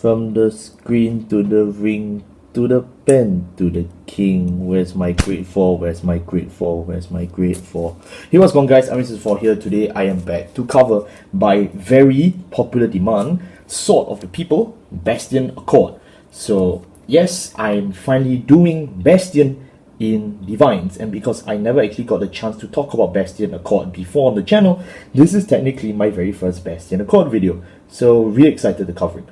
From the screen to the ring to the pen to the king. Where's my grade 4? Where's my grade 4? Where's my grade 4? Hey, what's going on, guys? Omniscient Awakening here. Today I am back to cover, by very popular demand, Sword of the People, Bastion Accord. So yes, I'm finally doing Bastion in DivineZ, and because I never actually got the chance to talk about Bastion Accord before on the channel, this is technically my very first Bastion Accord video. So really excited to cover it.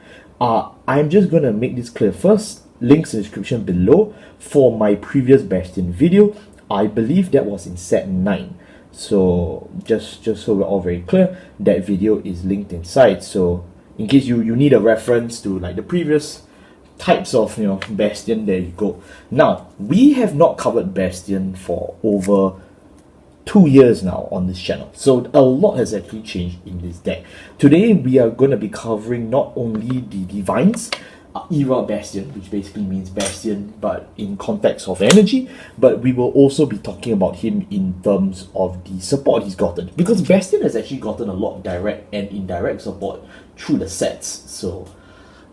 I'm just gonna make this clear first. Links in the description below for my previous Bastion video. I believe that was in set 9. So just so we're all very clear, that video is linked inside. So in case you need a reference to like the previous types of Bastion, there you go. Now we have not covered Bastion for over 2 years now on this channel, so a lot has actually changed in this deck. Today we are going to be covering not only the DivineZ era Bastion, which basically means Bastion but in context of energy, but we will also be talking about him in terms of the support he's gotten, because Bastion has actually gotten a lot of direct and indirect support through the sets. So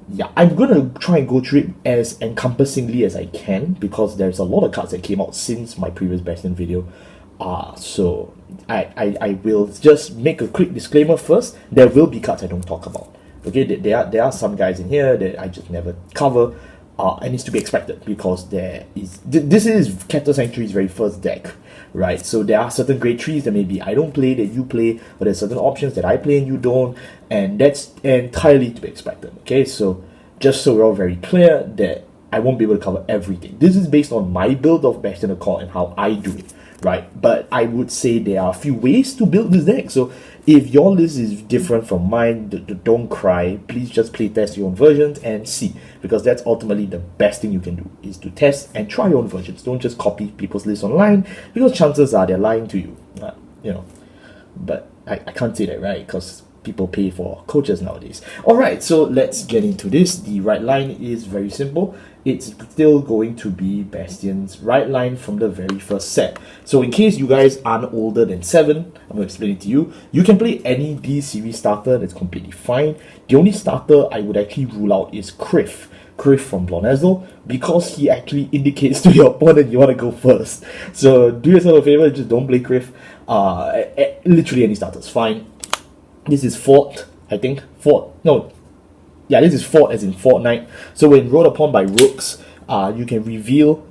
yeah, I'm gonna try and go through it as encompassingly as I can, because there's a lot of cards that came out since my previous Bastion video. So I will just make a quick disclaimer first. There will be cards I don't talk about. Okay, there are some guys in here that I just never cover, and it's to be expected, because this is Keter Sanctuary's very first deck, right? So there are certain great trees that maybe I don't play that you play, but there's certain options that I play and you don't, and that's entirely to be expected. Okay, so just so we're all very clear that I won't be able to cover everything. This is based on my build of Bastion Accord and how I do it, right? But I would say there are a few ways to build this deck. So if your list is different from mine, don't cry. Please just play test your own versions and see, because that's ultimately the best thing you can do, is to test and try your own versions. Don't just copy people's lists online, because chances are they're lying to you. But I can't say that, right? Because people pay for coaches nowadays. Alright, so let's get into this. The right line is very simple. It's still going to be Bastion's right line from the very first set. So in case you guys aren't older than 7, I'm going to explain it to you. You can play any D series starter, that's completely fine. The only starter I would actually rule out is Criff from Blonezzel, because he actually indicates to your opponent you want to go first. So do yourself a favor, just don't play Criff. Literally any starter is fine. This is Fort, I think. This is Fort as in Fortnite. So when rolled upon by rooks, you can reveal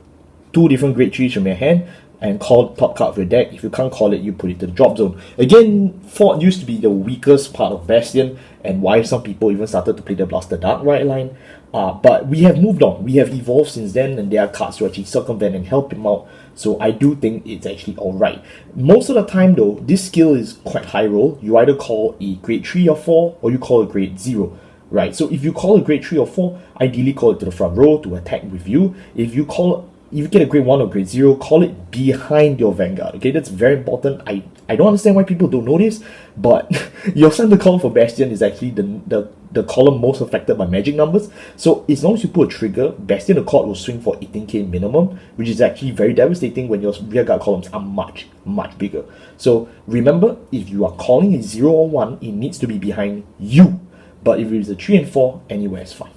2 different great trees from your hand and call top card of your deck. If you can't call it, you put it to the drop zone. Again, Fort used to be the weakest part of Bastion, and why some people even started to play the Blaster Dark right line. But we have moved on. We have evolved since then, and there are cards to actually circumvent and help him out. So I do think it's actually alright. Most of the time though, this skill is quite high roll. You either call a grade 3 or 4, or you call a grade 0. Right, so if you call a grade 3 or 4, ideally call it to the front row to attack with you. If you get a grade 1 or grade 0, call it behind your Vanguard. Okay, that's very important. I don't understand why people don't know this, but your center column for Bastion is actually the column most affected by magic numbers. So as long as you put a trigger, Bastion Accord will swing for 18k minimum, which is actually very devastating when your rearguard columns are much bigger. So remember, if you are calling a 0 or 1, it needs to be behind you. But if it's a 3 and 4, anywhere is fine.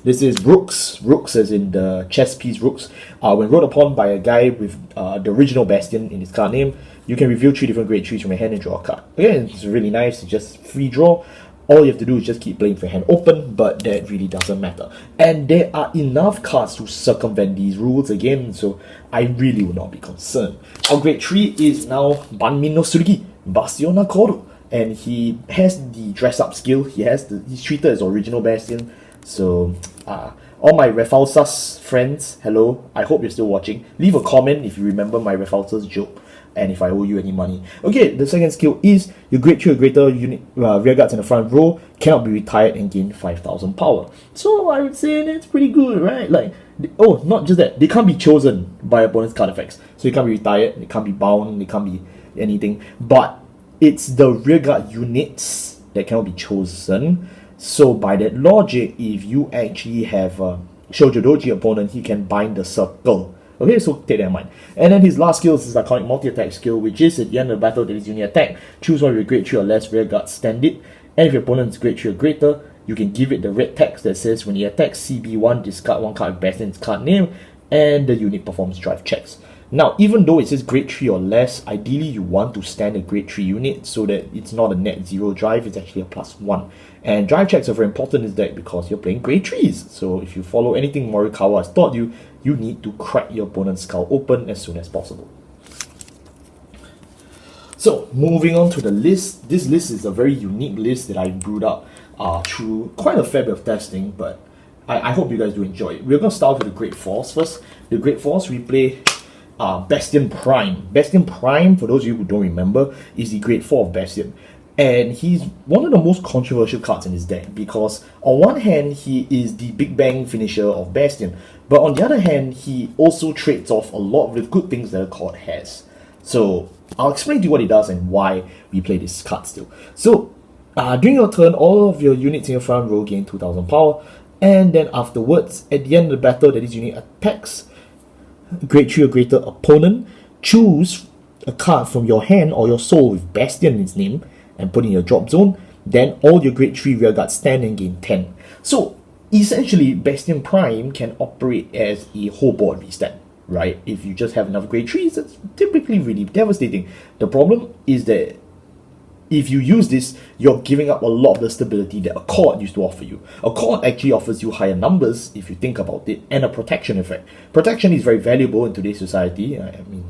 This is Rooks as in the chess piece Rooks. When rolled upon by a guy with the original Bastion in his card name, you can reveal 3 different grade trees from your hand and draw a card. Again, it's really nice, it's just free draw. All you have to do is just keep playing for your hand open, but that really doesn't matter. And there are enough cards to circumvent these rules again, so I really would not be concerned. Our grade 3 is now Banmin no Tsurugi, Bastion Accord. And he has the dress-up skill. He's treated as original Bastion. So, all my Refalsas friends, hello. I hope you're still watching. Leave a comment if you remember my Refalsas joke, and if I owe you any money. Okay, the second skill is your grade 3 or greater unit rearguards in the front row cannot be retired and gain 5,000 power. So I would say that's pretty good, right? Like, not just that, they can't be chosen by opponent's card effects. So they can't be retired, they can't be bound, they can't be anything. But it's the rearguard units that cannot be chosen. So by that logic, if you actually have a Shoujo opponent, he can bind the circle. Okay, so take that in mind. And then his last skill is his iconic multi-attack skill, which is at the end of the battle that is unit attack. Choose one with grade 3 or less rearguard, stand it. And if your opponent is grade 3 or greater, you can give it the red text that says when it attacks CB1, discard one card with Bastion's card name, and the unit performs drive checks. Now, even though it says grade 3 or less, ideally you want to stand a grade 3 unit so that it's not a net 0 drive, it's actually a +1. And drive checks are very important in this deck because you're playing grade 3s. So if you follow anything Morikawa has taught you, you need to crack your opponent's skull open as soon as possible. So, moving on to the list. This list is a very unique list that I brewed up through quite a fair bit of testing, but I hope you guys do enjoy it. We're going to start with the Great Force first. The Great Force, we play Bastion Prime. Bastion Prime, for those of you who don't remember, is the Grade 4 of Bastion. And he's one of the most controversial cards in this deck because on one hand, he is the Big Bang finisher of Bastion, but on the other hand, he also trades off a lot of the good things that a card has. So, I'll explain to you what he does and why we play this card still. So, during your turn, all of your units in your front row gain 2000 power, and then afterwards, at the end of the battle that this unit attacks grade 3 or greater opponent, choose a card from your hand or your soul with Bastion in its name and put in your drop zone. Then all your grade 3 rearguards stand and gain 10. So essentially, Bastion Prime can operate as a whole board restand, right? If you just have enough grade 3s, that's typically really devastating. The problem is that if you use this, you're giving up a lot of the stability that a Accord used to offer you. Accord actually offers you higher numbers, if you think about it, and a protection effect. Protection is very valuable in today's society. I mean,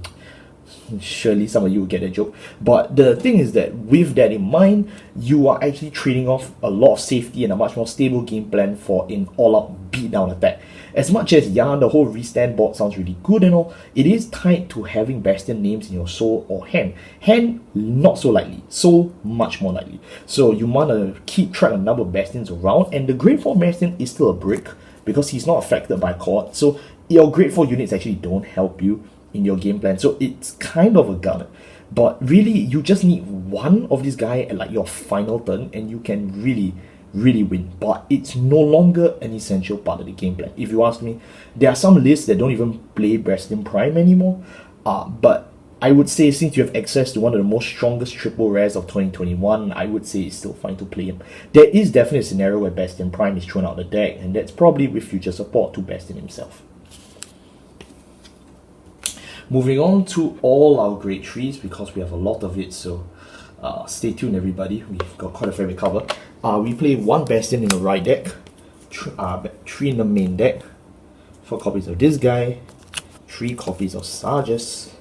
surely some of you will get that joke. But the thing is that with that in mind, you are actually trading off a lot of safety and a much more stable game plan for an all-out beat-down attack. As much as, yeah, the whole restand board sounds really good and all, it is tied to having Bastion names in your soul or hand. Hand, not so likely. Soul, much more likely. So you want to keep track of the number of Bastions around, and the grade 4 Bastion is still a brick because he's not affected by Accord. So your grade 4 units actually don't help you in your game plan. So it's kind of a gun. But really, you just need one of this guy at like your final turn, and you can really win. But it's no longer an essential part of the game plan. If you ask me, there are some lists that don't even play Bastion Prime anymore. But I would say since you have access to one of the most strongest triple rares of 2021, I would say it's still fine to play him. There is definitely a scenario where Bastion Prime is thrown out of the deck, and that's probably with future support to Bastion himself. Moving on to all our grade 3s, because we have a lot of it, so stay tuned everybody, we've got quite a fair bit cover. We play 1 Bastion in the right deck, 3 in the main deck, 4 copies of this guy, 3 copies of Sarges,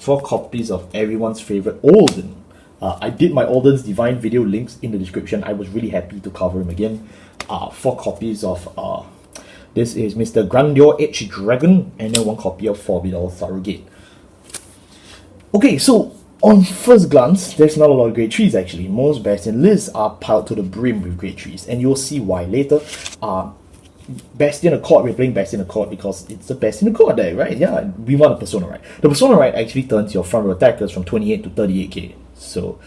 4 copies of everyone's favorite Alden. I did my Alden's Divine video, links in the description. I was really happy to cover him again. 4 copies of this is Mr. Grandeur Edge Dragon, and then 1 copy of Forbidden Surrogate. Okay, so on first glance, there's not a lot of grade 3s actually. Most Bastion lists are piled to the brim with grade 3s, and you'll see why later. Bastion Accord, we're playing Bastion Accord because it's the Bastion Accord deck, right? Yeah, we want a Persona Right. The Persona Right actually turns your front row attackers from 28 to 38k. So,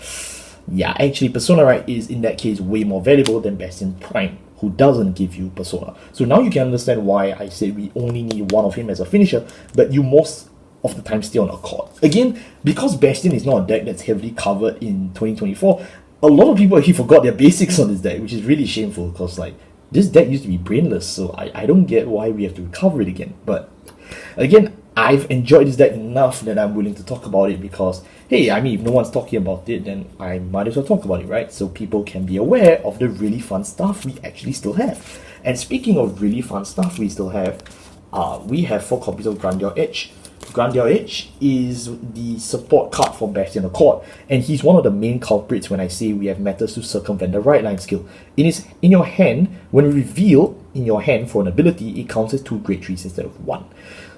yeah, actually Persona Right is in that case way more valuable than Bastion Prime, who doesn't give you Persona. So now you can understand why I said we only need one of him as a finisher, but you most of the time stay on Accord. Again, because Bastion is not a deck that's heavily covered in 2024, a lot of people actually forgot their basics on this deck, which is really shameful because like this deck used to be brainless, so I don't get why we have to recover it again. But again, I've enjoyed this deck enough that I'm willing to talk about it because, hey, I mean, if no one's talking about it, then I might as well talk about it, right? So people can be aware of the really fun stuff we actually still have. And speaking of really fun stuff we still have, we have 4 copies of Grandeur Edge. Grandeur Edge is the support card for Bastion Accord, and he's one of the main culprits when I say we have methods to circumvent the right line skill. In your hand, when revealed in your hand for an ability, it counts as 2 grade 3s instead of 1.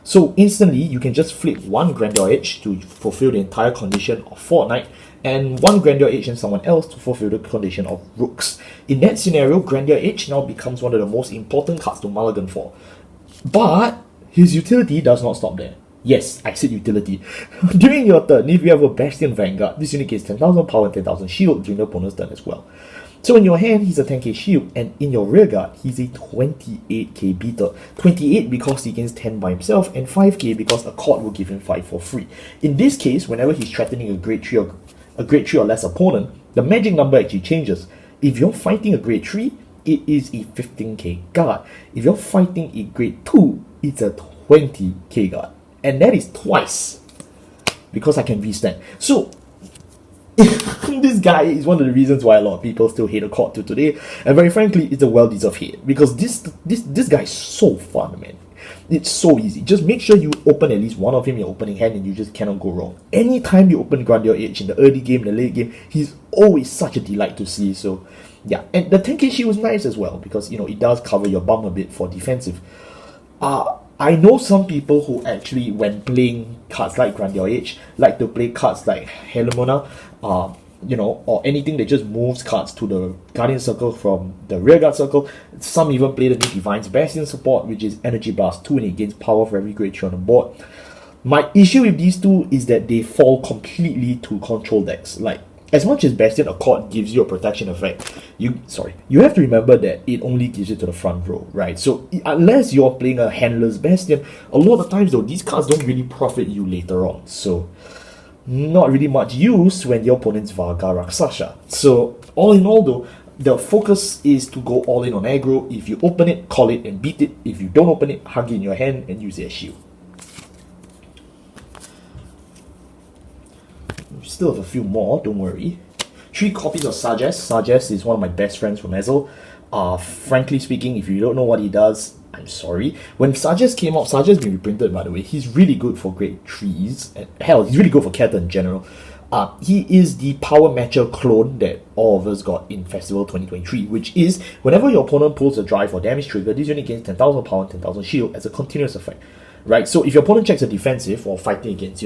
So instantly, you can just flip 1 Grandeur Edge to fulfill the entire condition of Fortnite, and 1 Grandeur Edge and someone else to fulfill the condition of Rooks. In that scenario, Grandeur Edge now becomes one of the most important cards to mulligan for. But his utility does not stop there. Yes, I said utility. During your turn, if you have a Bastion Vanguard, this unit gets 10,000 power and 10,000 shield during the opponent's turn as well. So in your hand, he's a 10k shield, and in your rearguard, he's a 28k beater. 28 because he gains 10 by himself, and 5k because Accord will give him 5 for free. In this case, whenever he's threatening a grade 3 or less opponent, the magic number actually changes. If you're fighting a grade 3, it is a 15k guard. If you're fighting a grade 2, it's a 20k guard. And that is twice. Because I can V-stand. So, this guy is one of the reasons why a lot of people still hate Accord to today. And very frankly, it's a well-deserved hate. Because this guy is so fun, man. It's so easy. Just make sure you open at least one of him in your opening hand and you just cannot go wrong. Anytime you open Grandier Edge in the early game, the late game, he's always such a delight to see. So, yeah. And the 10k shield was nice as well because, it does cover your bum a bit for defensive. I know some people who actually, when playing cards like Grandier Edge, like to play cards like Helemona, or anything that just moves cards to the Guardian Circle from the Rearguard Circle. Some even play the new DivineZ Bastion support, which is Energy Blast 2 and it gains power for every grade 3 on the board. My issue with these two is that they fall completely to control decks. Like, as much as Bastion Accord gives you a protection effect, you have to remember that it only gives it to the front row, right? So unless you're playing a handless Bastion, a lot of times though, these cards don't really profit you later on. So not really much use when your opponent's Varga Raksasha. So all in all though, the focus is to go all in on aggro. If you open it, call it and beat it. If you don't open it, hug it in your hand and use it as shield. We still have a few more, don't worry. 3 copies of Sages. Sages is one of my best friends from Ezel. Frankly speaking, if you don't know what he does, I'm sorry. When Sages came out, Sages has been reprinted by the way. He's really good for grade 3s. And hell, he's really good for Keter in general. He is the power matcher clone that all of us got in Festival 2023, which is whenever your opponent pulls a drive or damage trigger, this unit gains 10,000 power and 10,000 shield as a continuous effect. Right? So if your opponent checks a defensive or fighting against,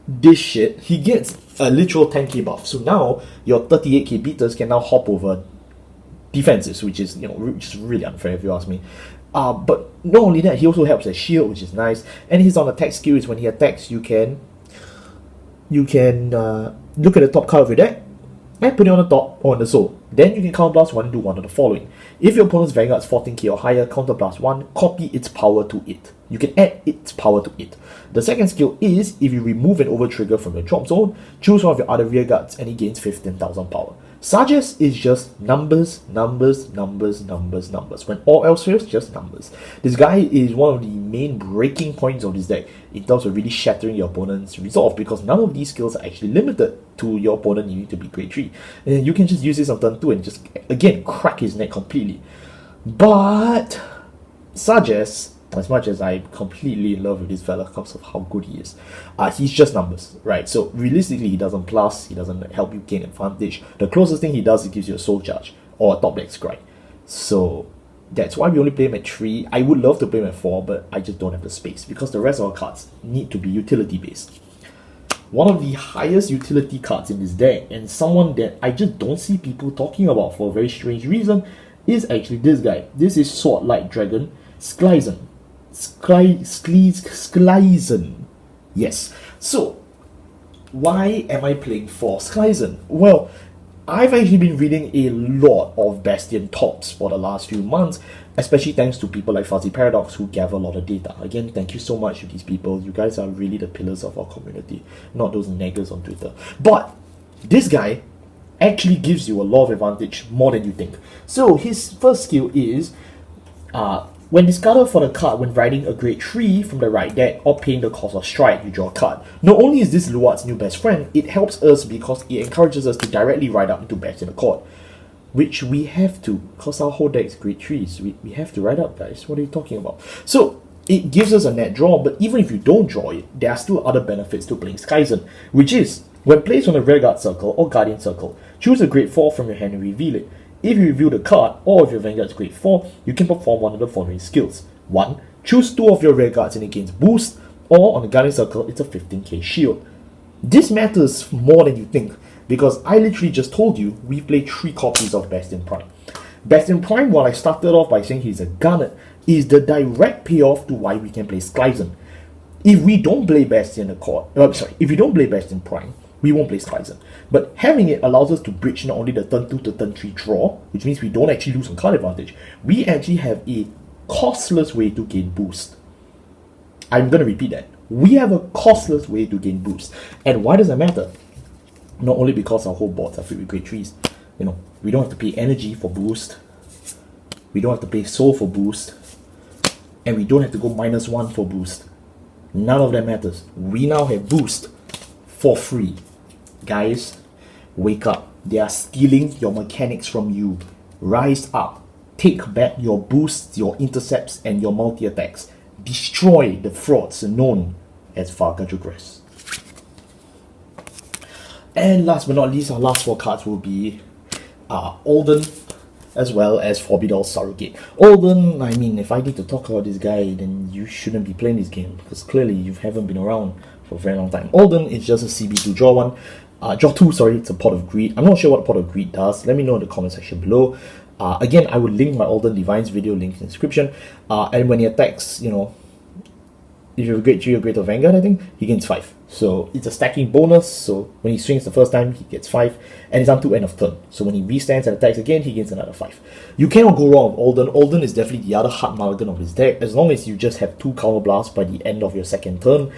this shit, he gets a literal 10k buff. So now your 38k beaters can now hop over defenses, which is just really unfair if you ask me. But not only that, he also helps as shield, which is nice. And his on attack skill is when he attacks, you can look at the top card of your deck and put it on the top or on the soul. Then you can counterblast 1 and do one of the following. If your opponent's Vanguard is 14k or higher, counterblast 1, copy its power to it. You can add its power to it. The second skill is, if you remove an overtrigger from your drop zone, choose one of your other rear guards and it gains 15,000 power. Sages is just numbers. When all else fails, just numbers. This guy is one of the main breaking points of this deck in terms of really shattering your opponent's resolve, because none of these skills are actually limited to your opponent needing to be grade 3. And you can just use this on turn 2 and just, again, crack his neck completely. But Sages, as much as I completely in love with this fella because of how good he is, he's just numbers, right? So realistically, he doesn't plus, he doesn't help you gain advantage. The closest thing he does is gives you a soul charge or a top deck scry. So that's why we only play him at 3. I would love to play him at 4, but I just don't have the space because the rest of our cards need to be utility based. One of the highest utility cards in this deck, and someone that I just don't see people talking about for a very strange reason, is actually this guy. This is Sword Light Dragon Sklyzen. Sklyzen. Yes. So, why am I playing for Sklyzen? Well, I've actually been reading a lot of Bastion tops for the last few months, especially thanks to people like Fuzzy Paradox who gather a lot of data. Again, thank you so much to these people. You guys are really the pillars of our community, not those naggers on Twitter. But this guy actually gives you a lot of advantage more than you think. So his first skill is when discarded for the card when riding a grade 3 from the right deck or paying the cost of strike, you draw a card. Not only is this Luat's new best friend, it helps us because it encourages us to directly ride up into Bastion Accord, which we have to, because our whole deck is grade 3s. We have to ride up, guys. What are you talking about? So it gives us a net draw, but even if you don't draw it, there are still other benefits to playing Sklyzen, which is, when placed on a Rearguard Circle or Guardian Circle, choose a grade 4 from your hand and reveal it. If you reveal the card, or if your Vanguard is grade 4, you can perform one of the following skills. 1. Choose 2 of your rear guards and it gains boost, or on the Guardian Circle, it's a 15k shield. This matters more than you think, because I literally just told you we play 3 copies of Bastion Prime. Bastion Prime, while I started off by saying he's a gunner, is the direct payoff to why we can play Sklyzen. If we don't play Bastion if we don't play Bastion Prime, we won't play Sklyzen. But having it allows us to bridge not only the turn 2 to turn 3 draw, which means we don't actually lose on card advantage, we actually have a costless way to gain boost. I'm going to repeat that. We have a costless way to gain boost. And why does that matter? Not only because our whole boards are filled with grade 3s. We don't have to pay energy for boost. we don't have to pay soul for boost, and we don't have to go -1 for boost. None of that matters. We now have boost for free. Guys, wake up. They are stealing your mechanics from you. Rise up. Take back your boosts, your intercepts, and your multi-attacks. Destroy the frauds known as Vargajugress. And last but not least, our last 4 cards will be Alden, as well as Forbidal Surrogate. Alden, I mean, if I need to talk about this guy, then you shouldn't be playing this game, because clearly you haven't been around for a very long time. Alden is just a CB2, draw 1. Draw 2, sorry, it's a Pot of Greed. I'm not sure what Pot of Greed does. Let me know in the comment section below. Again, I will link my Alden DivineZ video, link in the description. And when he attacks, you know, if you have a grade 3 or greater Vanguard, I think, he gains 5. So it's a stacking bonus, so when he swings the first time, he gets 5, and it's until end of turn. So when he restands and attacks again, he gains another 5. You cannot go wrong with Alden. Alden is definitely the other hard mulligan of his deck. As long as you just have 2 counter blasts by the end of your second turn,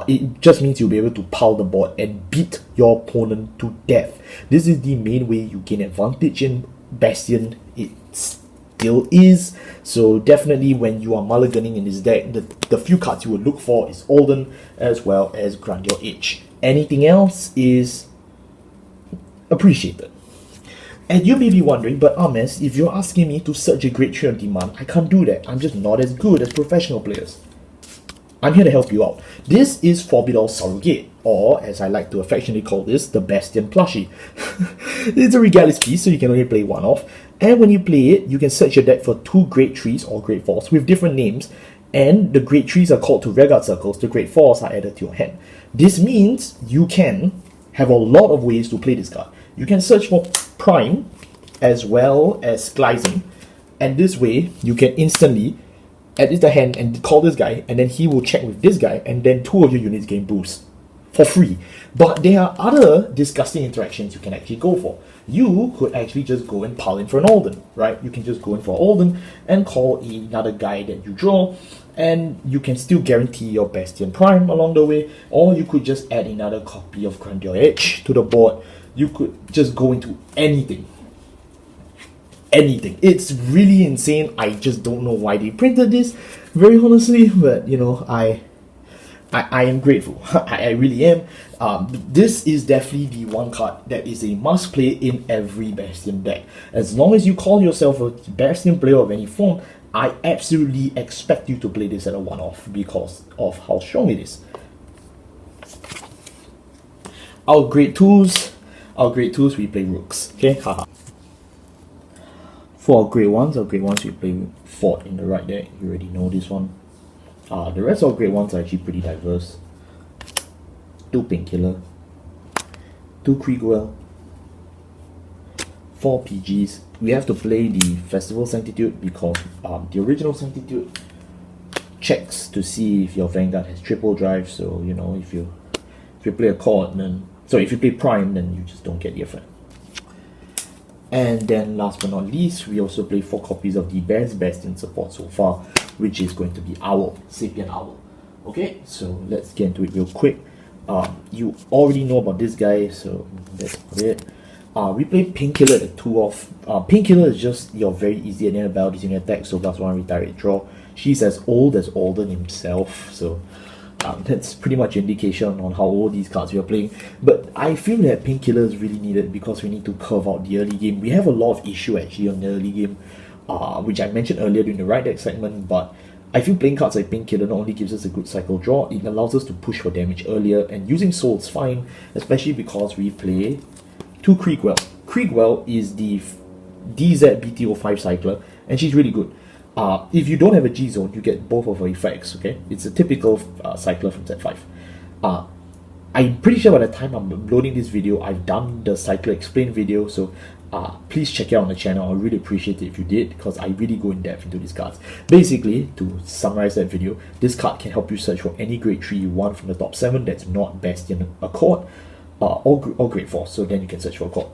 it just means you'll be able to pile the board and beat your opponent to death. This is the main way you gain advantage in Bastion. It still is. So definitely when you are mulliganing in this deck, the few cards you would look for is Alden as well as Grandeur Edge. Anything else is appreciated. And you may be wondering, but Ames, if you're asking me to search a grade 3 on demand, I can't do that. I'm just not as good as professional players. I'm here to help you out. This is Forbidal Surrogate, or as I like to affectionately call this, the Bastion plushie. It's a regardless piece, so you can only play 1 off. And when you play it, you can search your deck for 2 grade 3s or grade 4s with different names. And the grade 3s are called to Rearguard circles, the grade 4s are added to your hand. This means you can have a lot of ways to play this card. You can search for Prime as well as Glycine, and this way you can instantly add the hand and call this guy, and then he will check with this guy, and then 2 of your units gain boost for free. But there are other disgusting interactions you can actually go for. You could actually just go and pile in for an Alden, right? You can just go in for Alden and call another guy that you draw, and you can still guarantee your Bastion Prime along the way, or you could just add another copy of Grandeur Edge to the board. You could just go into anything. Anything. It's really insane. I just don't know why they printed this, very honestly, but you know, I am grateful. I really am. This is definitely the one card that is a must play in every Bastion deck. As long as you call yourself a Bastion player of any form, I absolutely expect you to play this at a 1-off because of how strong it is. Our grade 2s, we play Rooks. Okay, haha. For our grade 1s, we play Fort in the right deck. You already know this one. The rest of grade 1s are actually pretty diverse. 2 Painkiller, 2 Kriegwell, 4 PGs. We have to play the Festival Sanctitude because the original Sanctitude checks to see if your Vanguard has triple drive. So you know, if you play a Chord, then if you play Prime, then you just don't get the effect. And then last but not least, we also play 4 copies of the best Bastion support so far, which is going to be Owl, Sapient Owl. Okay, so let's get into it real quick. You already know about this guy, so that's about it. We play Painkiller at 2 off. Painkiller is just your very easy at the end of battle using attack, so plus 1 retire draw. She's as old as Alden himself, so that's pretty much indication on how old these cards we are playing. But I feel that Painkiller is really needed because we need to curve out the early game. We have a lot of issue actually on the early game, which I mentioned earlier during the right deck segment, but I feel playing cards like Painkiller not only gives us a good cycle draw, it allows us to push for damage earlier, and using Soul is fine, especially because we play 2 Kriegwell. Kriegwell is the DZ BTO5 cycler, and she's really good. If you don't have a G zone, you get both of her effects, okay? It's a typical cycler from Z5. I'm pretty sure by the time I'm uploading this video, I've done the cycler explain video, so please check it out on the channel. I really appreciate it if you did, because I really go in depth into these cards. Basically, to summarize that video, this card can help you search for any grade 3 you want from the top 7 that's not Bastion Accord, or grade 4, so then you can search for Accord.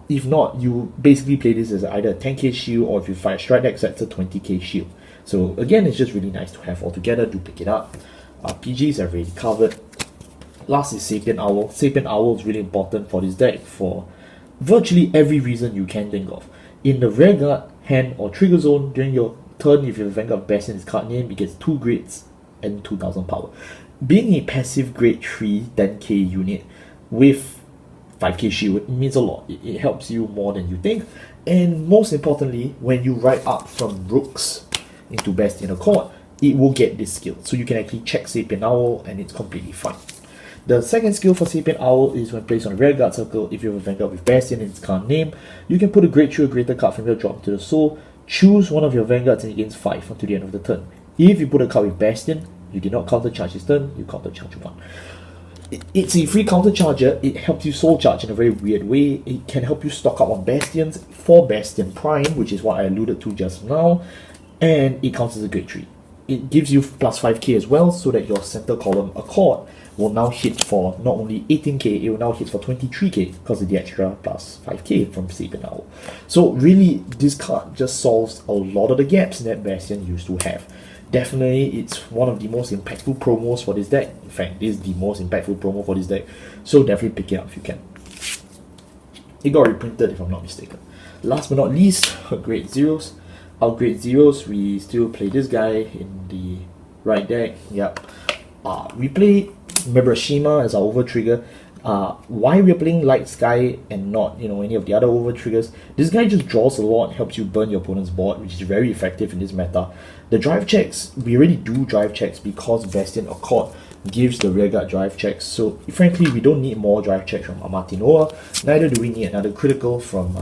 If not, you basically play this as either a 10k shield, or if you fight a strike deck, that's a 20k shield. So again, it's just really nice to have all together. Do pick it up. PGs are already covered. Last is Sapient Owl. Sapient Owl is really important for this deck for virtually every reason you can think of. In the Rearguard, hand or trigger zone during your turn. If you have Vanguard Bastion in its card name, it gets 2 grades and 2000 power. Being a passive grade 3 10k unit with 5k shield, it means a lot. It helps you more than you think. And most importantly, when you ride up from Rooks into Bastion Accord, it will get this skill. So you can actually check Sapient Owl and it's completely fine. The second skill for Sapient Owl is when placed on a rearguard circle. If you have a Vanguard with Bastion in its card name, you can put a grade 3 or greater card from your drop into the soul, choose one of your Vanguards and it gains 5 until the end of the turn. If you put a card with Bastion, you did not counter charge his turn, you counter charge 1. It's a free counter charger. It helps you soul charge in a very weird way. It can help you stock up on Bastions for Bastion Prime, which is what I alluded to just now, and it counts as a grade 3. It gives you plus 5k as well, so that your center column Accord will now hit for not only 18k, it will now hit for 23k because of the extra plus 5k from Sapient Owl. So really, this card just solves a lot of the gaps that Bastion used to have. Definitely, it's one of the most impactful promos for this deck. In fact, this is the most impactful promo for this deck. So definitely pick it up if you can. It got reprinted if I'm not mistaken. Last but not least, grade zeros. Our grade zeros, we still play this guy in the right deck. Yep. We play Mibrashima as our over trigger. Why we're playing Light Sky and not, any of the other over triggers? This guy just draws a lot, helps you burn your opponent's board, which is very effective in this meta. The drive checks, we already do drive checks because Bastion Accord gives the rearguard drive checks. So frankly, we don't need more drive checks from Amatinoa. Neither do we need another critical from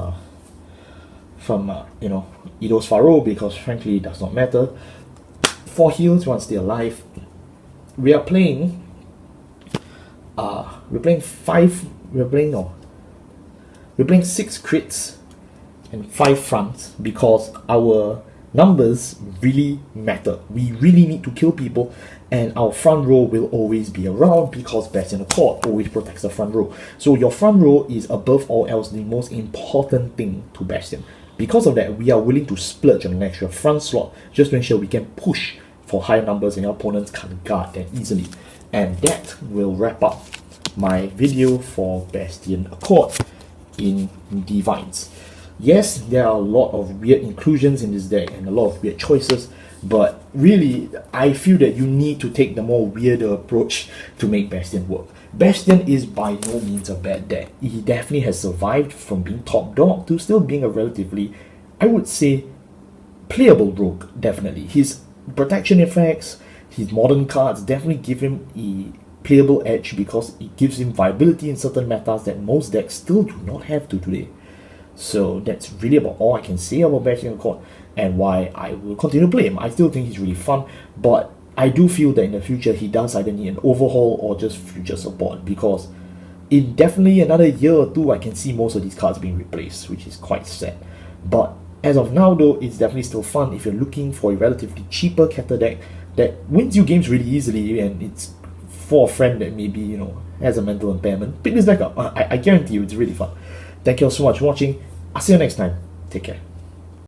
Ido's Pharaoh, because frankly it does not matter. 4 heals, 1 stay alive. We are playing we're playing 6 crits and 5 fronts because our numbers really matter. We really need to kill people, and our front row will always be around because Bastion Accord always protects the front row. So your front row is above all else the most important thing to Bastion. Because of that, we are willing to splurge on an extra front slot just to ensure we can push for higher numbers and our opponents can't guard that easily. And that will wrap up my video for Bastion Accord in DivineZ. Yes, there are a lot of weird inclusions in this deck and a lot of weird choices, but really, I feel that you need to take the more weirder approach to make Bastion work. Bastion is by no means a bad deck. He definitely has survived from being top dog to still being a relatively, I would say, playable rogue, definitely. His protection effects, his modern cards definitely give him a playable edge because it gives him viability in certain metas that most decks still do not have to today. So that's really about all I can say about Bastion Accord and why I will continue to play him. I still think he's really fun, but I do feel that in the future he does either need an overhaul or just future support, because in definitely another year or two I can see most of these cards being replaced, which is quite sad. But as of now though, it's definitely still fun if you're looking for a relatively cheaper Keter deck that wins you games really easily, and it's for a friend that maybe, has a mental impairment. Pick this deck up. I guarantee you it's really fun. Thank you all so much for watching. I'll see you next time. Take care.